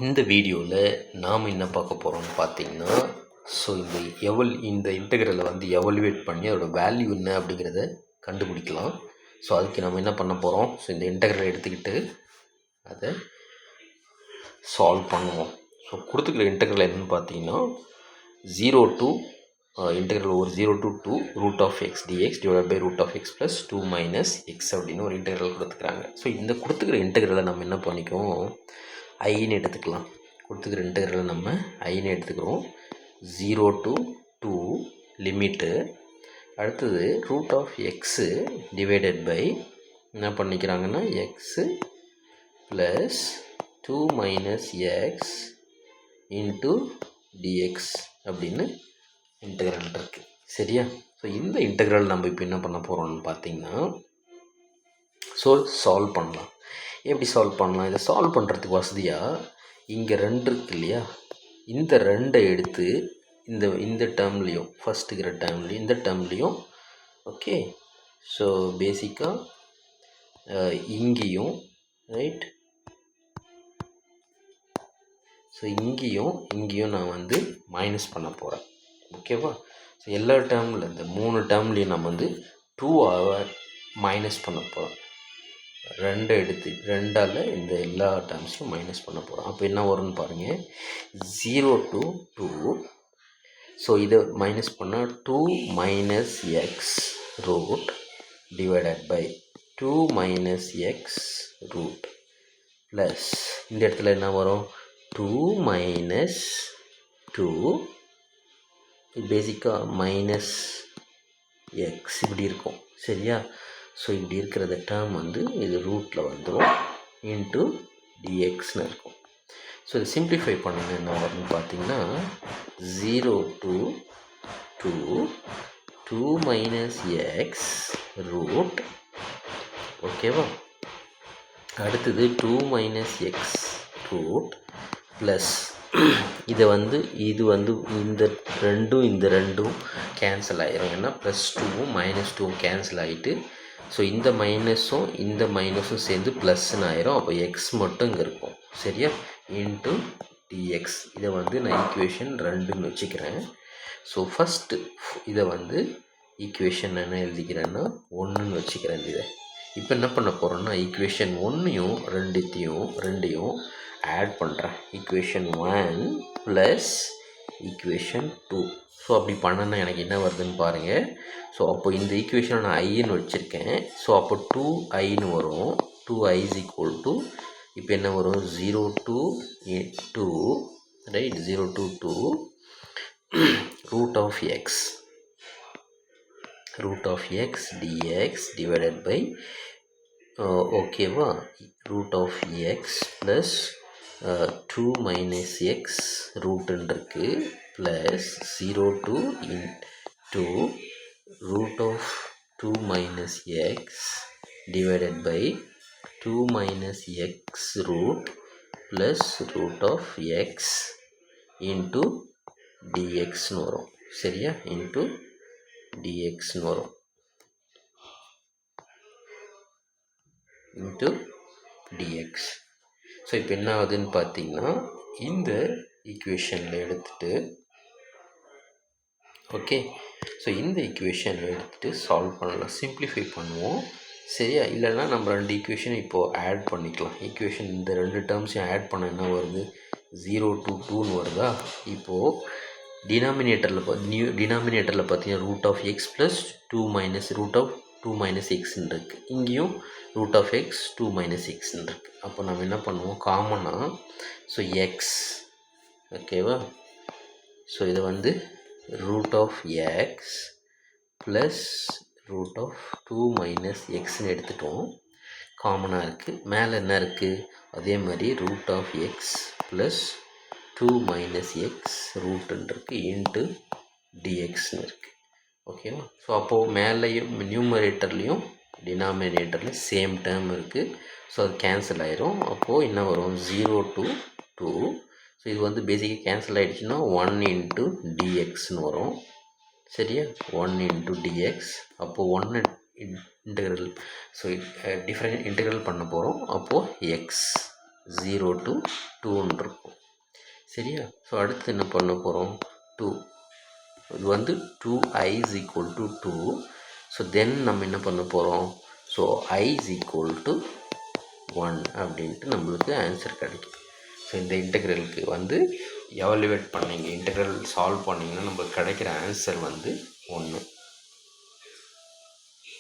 இந்த வீடியோவில் நாம் என்ன பார்க்க போகிறோம்னு பார்த்தீங்கன்னா, ஸோ இந்த இன்டெக்ரலை வந்து எவல்யூவேட் பண்ணி அதோட வேல்யூ என்ன அப்படிங்கிறத கண்டுபிடிக்கலாம். ஸோ அதுக்கு நம்ம என்ன பண்ண போகிறோம், ஸோ இந்த இன்டெக்ரலை எடுத்துக்கிட்டு அதை சால்வ் பண்ணுவோம். ஸோ கொடுத்துக்கிற இன்டெக்ரல் என்னென்னு பார்த்தீங்கன்னா 0 to இன்டெக்ரல் ஒரு 0 to 2 root of x dx divide by root of x plus 2 minus x அப்படின்னு ஒரு இன்டெக்ரல் கொடுத்துக்கிறாங்க. ஸோ இந்த கொடுத்துக்கிற இன்டெக்ரலை நம்ம என்ன பண்ணிக்குவோம், ஐன்னு எடுத்துக்கலாம். கொடுத்துக்கிற இன்டெக்ரலை நம்ம ஐன்னு எடுத்துக்கிறோம். 0 to 2 லிமிட்டு, அடுத்தது root of x divided by என்ன பண்ணிக்கிறாங்கன்னா x plus 2 minus x into dx அப்படின்னு இன்டெக்ரல் இருக்குது. சரியா? ஸோ இந்த இன்டெக்ரல் நம்ம இப்போ என்ன பண்ண போகிறோம்னு பார்த்தீங்கன்னா, ஸோ சால்வ் பண்ணலாம். எப்படி சால்வ் பண்ணலாம்? இதை சால்வ் பண்ணுறதுக்கு வசதியாக இங்கே 2 இருக்கு இல்லையா, இந்த 2 எடுத்து இந்த டேர்ம்லேயும் ஃபஸ்ட்டுக்கிற டேர்ம்லேயும் இந்த டேர்ம்லேயும் ஓகே. ஸோ பேசிக்காக இங்கேயும் ரைட், ஸோ இங்கேயும் நான் வந்து மைனஸ் பண்ண போகிறேன். ஓகேவா? ஸோ எல்லா டேர்மில் இந்த 3 டேர்ம்லேயும் நம்ம வந்து 2 மைனஸ் பண்ண போகிறோம். 2 எடுத்து 2ஆல் இந்த எல்லா டேர்ம்ஸையும் மைனஸ் பண்ண போகிறோம். அப்போ என்ன வரும்னு பாருங்கள், 0 to 2. ஸோ இதை மைனஸ் பண்ணால் 2 minus x root divided by 2 minus x root plus இந்த இடத்துல என்ன வரும், 2 மைனஸ் 2 பேசிக்காக மைனஸ் எக்ஸ் இப்படி இருக்கும். சரியா? ஸோ இப்படி இருக்கிற டேர்ம் வந்து இது ரூட்டில் வந்துடும் இன்ட்டு டிஎக்ஸ்னு இருக்கும். ஸோ இதை சிம்பிளிஃபை பண்ணுங்க என்ன வரும்னு பார்த்தீங்கன்னா 0 to 2 2 மைனஸ் எக்ஸ் ரூட். ஓகேவா? அடுத்தது 2 மைனஸ் எக்ஸ் ரூட் ப்ளஸ் இது வந்து இந்த ரெண்டும் கேன்சல் ஆகிரும். ஏன்னா ப்ளஸ் 2வும் மைனஸ் 2வும் கேன்சல் ஆகிட்டு, ஸோ இந்த மைனஸும் சேர்ந்து ப்ளஸ்ன்னு ஆயிரும். அப்போ எக்ஸ் மட்டும் இங்கே இருக்கும். சரியா? Into dx. இதை வந்து நான் ஈக்குவேஷன் 2ன்னு வச்சுக்கிறேன். ஸோ ஃபஸ்ட்டு இதை வந்து ஈக்குவேஷன் என்ன எழுதிக்கிறேன்னா 1ன்னு வச்சுக்கிறேன். இதை இப்போ என்ன பண்ண போகிறோன்னா ஈக்குவேஷன் 1ஐயும் 2ஐயும் ஆட் பண்ணுறேன். Equation 1 plus equation 2. ஸோ அப்படி பண்ணனா எனக்கு என்ன வருதுன்னு பாருங்கள். ஸோ அப்போ இந்த ஈக்குவேஷனை நான் ஐன்னு வச்சுருக்கேன். ஸோ அப்போ 2iன்னு வரும். 2i is equal to இப்போ என்ன வரும், 0 to 2 right, 0 to 2 root of x dx divided by ஓகேவா, root of x plus 2 minus x ரூட்டுன்னு இருக்கு plus 0 to into root of 2 minus x divided by 2 minus x root plus root of x into dxன்னு வரும். சரியா? into dxன்னு வரும். into dx. So இப்போ என்ன ஆகுதுன்னு பார்த்தீங்கன்னா, இந்த ஈக்குவேஷனில் எடுத்துகிட்டு ஓகே, ஸோ இந்த ஈக்குவேஷனில் எடுத்துகிட்டு சால்வ் பண்ணலாம், சிம்பிளிஃபை பண்ணுவோம். சரியா? இல்லைன்னா நம்ம 2 ஈக்குவேஷன் இப்போது ஆட் பண்ணிக்கலாம். ஈக்குவேஷன் இந்த 2 டேர்ம்ஸையும் ஆட் பண்ண என்ன வருது, 0 to 2ன்னு வருதா. இப்போது டினாமினேட்டரில் பார்த்தீங்கன்னா root of x plus 2 minus எக்ஸ்ன்னு இருக்குது. இங்கேயும் ரூட் ஆஃப் எக்ஸ் 2 மைனஸ் எக்ஸ்ன்னு இருக்குது. அப்போ நம்ம என்ன பண்ணுவோம், காமனாக ஸோ எக்ஸ் ஓகேவா. ஸோ இதை வந்து root of x plus root of 2 minus எக்ஸ்ன்னு எடுத்துட்டோம். காமனாக இருக்குது. மேலே என்ன இருக்குது, அதே மாதிரி root of x plus 2 minus x ரூட்டுன்னு இருக்குது இன்ட்டு டிஎக்ஸ்ன்னு இருக்குது. ஓகேவா? ஸோ அப்போது மேலேயும் நியூமரேட்டர்லேயும் டினாமினேட்டர்லேயும் சேம் டேர்ம் இருக்குது. ஸோ அது கேன்சல் ஆயிரும். அப்போது என்ன வரும், 0 to 2. ஸோ இது வந்து பேசிக்காக கேன்சல் ஆகிடுச்சுன்னா 1 இன்ட்டு டிஎக்ஸ்ன்னு வரும். சரியா? 1 இன்ட்டு டிஎக்ஸ். அப்போது 1 இன்டெக்ரல், ஸோ டிஃப்ரெண்ட் இன்டெக்ரல் பண்ண போகிறோம். அப்போது எக்ஸ் 0 to 2 இருக்கும். சரியா? ஸோ அடுத்து என்ன பண்ண போகிறோம்? 2 இது வந்து 2i is equal to 2. So then நம்ம என்ன பண்ண போகிறோம்? So i is equal to 1 அப்படின்ட்டு நம்மளுக்கு ஆன்சர் கிடைக்கும். ஸோ இந்த இன்டெக்ரலுக்கு வந்து எவாலுவேட் பண்ணிங்க, இன்டெக்ரல் சால்வ் பண்ணிங்கன்னா நம்மளுக்கு கிடைக்கிற ஆன்சர் வந்து 1.